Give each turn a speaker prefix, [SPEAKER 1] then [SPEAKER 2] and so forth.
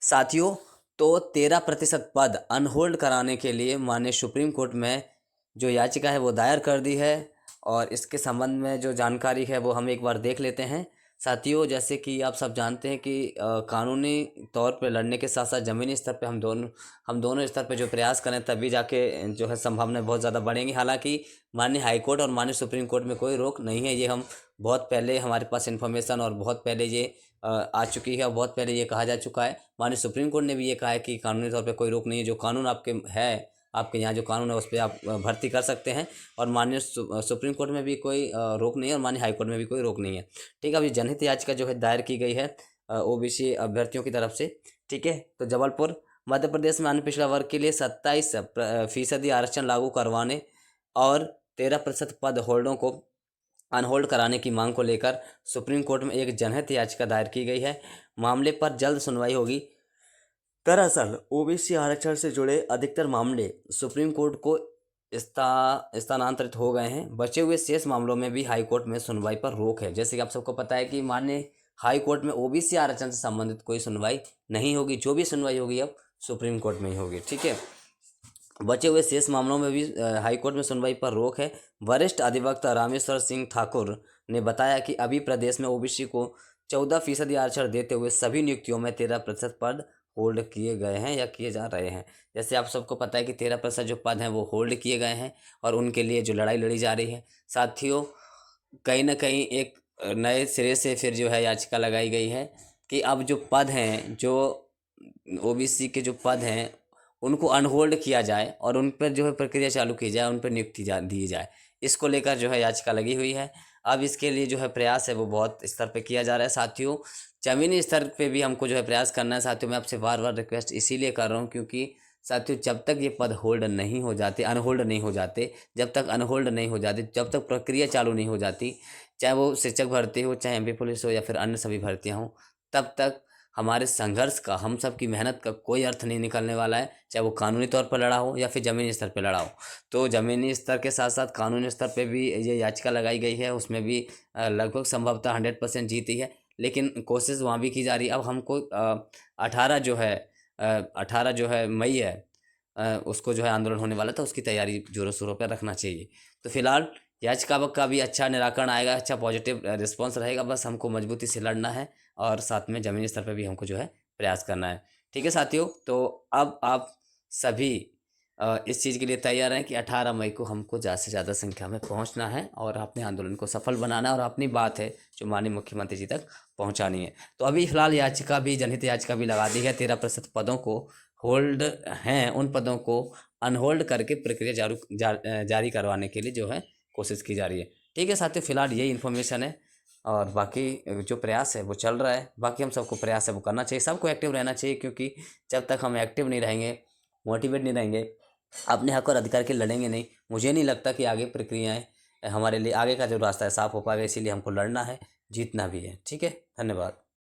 [SPEAKER 1] साथियों, तो 13% पद अनहोल्ड कराने के लिए माननीय सुप्रीम कोर्ट में जो याचिका है वो दायर कर दी है और इसके संबंध में जो जानकारी है वो हम एक बार देख लेते हैं। साथियों, जैसे कि आप सब जानते हैं कि कानूनी तौर पे लड़ने के साथ साथ ज़मीनी स्तर पे हम दोनों स्तर पे जो प्रयास करें तभी जाके जो है संभावनाएं बहुत ज़्यादा बढ़ेंगी। हालांकि माननीय हाई कोर्ट और माननीय सुप्रीम कोर्ट में कोई रोक नहीं है, ये हम बहुत पहले हमारे पास इन्फॉर्मेशन और बहुत पहले ये आ चुकी है और बहुत पहले ये कहा जा चुका है। माननीय सुप्रीम कोर्ट ने भी ये कहा है कि कानूनी तौर पे कोई रोक नहीं है, जो कानून आपके यहाँ जो कानून है उस पर आप भर्ती कर सकते हैं। और माननीय सुप्रीम कोर्ट में भी कोई रोक नहीं है और माननीय हाई कोर्ट में भी कोई रोक नहीं है। ठीक है, अब ये जनहित याचिका जो है दायर की गई है ओबीसी अभ्यर्थियों की तरफ से। ठीक है, तो जबलपुर मध्य प्रदेश में अन्य पिछड़ा वर्ग के लिए 27% आरक्षण लागू करवाने और 13% पद होल्डरों को अनहोल्ड कराने की मांग को लेकर सुप्रीम कोर्ट में एक जनहित याचिका दायर की गई है। मामले पर जल्द सुनवाई होगी। दरअसल ओबीसी आरक्षण से जुड़े अधिकतर मामले सुप्रीम कोर्ट को स्थानांतरित हो गए हैं। बचे हुए शेष मामलों में भी हाई कोर्ट में सुनवाई पर रोक है। जैसे कि आप सबको पता है कि माननीय हाई कोर्ट में ओबीसी आरक्षण से संबंधित कोई सुनवाई नहीं होगी, जो भी सुनवाई होगी अब सुप्रीम कोर्ट में ही होगी। ठीक है, बचे हुए शेष मामलों में भी हाई कोर्ट में सुनवाई पर रोक है। वरिष्ठ अधिवक्ता रामेश्वर सिंह ठाकुर ने बताया कि अभी प्रदेश में ओबीसी को 14% आरक्षण देते हुए सभी नियुक्तियों में 13% पद होल्ड किए गए हैं या किए जा रहे हैं। जैसे आप सबको पता है कि 13% जो पद हैं वो होल्ड किए गए हैं और उनके लिए जो लड़ाई लड़ी जा रही है। साथियों, कहीं ना कहीं एक नए सिरे से फिर जो है याचिका लगाई गई है कि अब जो पद हैं, जो ओबीसी के जो पद हैं उनको अनहोल्ड किया जाए और उन पर जो है प्रक्रिया चालू की जाए, उन पर नियुक्ति दी जाए। इसको लेकर जो है याचिका लगी हुई है। अब इसके लिए जो है प्रयास है वो बहुत स्तर पे किया जा रहा है। साथियों, ज़मीनी स्तर पे भी हमको जो है प्रयास करना है। साथियों, मैं आपसे बार बार रिक्वेस्ट इसीलिए कर रहा हूँ क्योंकि साथियों जब तक ये पद होल्ड नहीं हो जाते, अनहोल्ड नहीं हो जाते, जब तक अनहोल्ड नहीं हो जाते, जब तक प्रक्रिया चालू नहीं हो जाती, चाहे वो शिक्षक भर्ती हो, चाहे एमपी पुलिस हो या फिर अन्य सभी भर्तियाँ हों, तब तक हमारे संघर्ष का, हम सब की मेहनत का कोई अर्थ नहीं निकलने वाला है। चाहे वो कानूनी तौर पर लड़ा हो या फिर ज़मीनी स्तर पर लड़ा हो। तो ज़मीनी स्तर के साथ साथ कानूनी स्तर पे भी ये याचिका लगाई गई है, उसमें भी लगभग संभवतः 100% जीती है, लेकिन कोशिश वहाँ भी की जा रही है। अब हमको 18 जो है मई है, उसको जो है आंदोलन होने वाला था, उसकी तैयारी जोरों शोरों पर रखना चाहिए। तो फिलहाल याचिका का भी अच्छा निराकरण आएगा, अच्छा पॉजिटिव रिस्पॉन्स रहेगा। बस हमको मजबूती से लड़ना है और साथ में ज़मीनी स्तर पर भी हमको जो है प्रयास करना है। ठीक है साथियों, तो अब आप सभी इस चीज़ के लिए तैयार हैं कि 18 मई को हमको ज़्यादा से ज़्यादा संख्या में पहुंचना है और अपने आंदोलन को सफल बनाना है और अपनी बात है जो माननीय मुख्यमंत्री जी तक पहुंचानी है। तो अभी फिलहाल याचिका भी, जनहित याचिका भी लगा दी है। 13% पदों को होल्ड हैं, उन पदों को अनहोल्ड करके प्रक्रिया जारी करवाने के लिए जो है कोशिश की जा रही है। ठीक है साथियों, फिलहाल यही इन्फॉर्मेशन है और बाकी जो प्रयास है वो चल रहा है। बाकी हम सबको प्रयास है वो करना चाहिए, सबको एक्टिव रहना चाहिए, क्योंकि जब तक हम एक्टिव नहीं रहेंगे, मोटिवेट नहीं रहेंगे, अपने हक और अधिकार के लड़ेंगे नहीं, मुझे नहीं लगता कि आगे प्रक्रियाएं, हमारे लिए आगे का जो रास्ता है साफ हो पाएगा। इसीलिए हमको लड़ना है, जीतना भी है। ठीक है, धन्यवाद।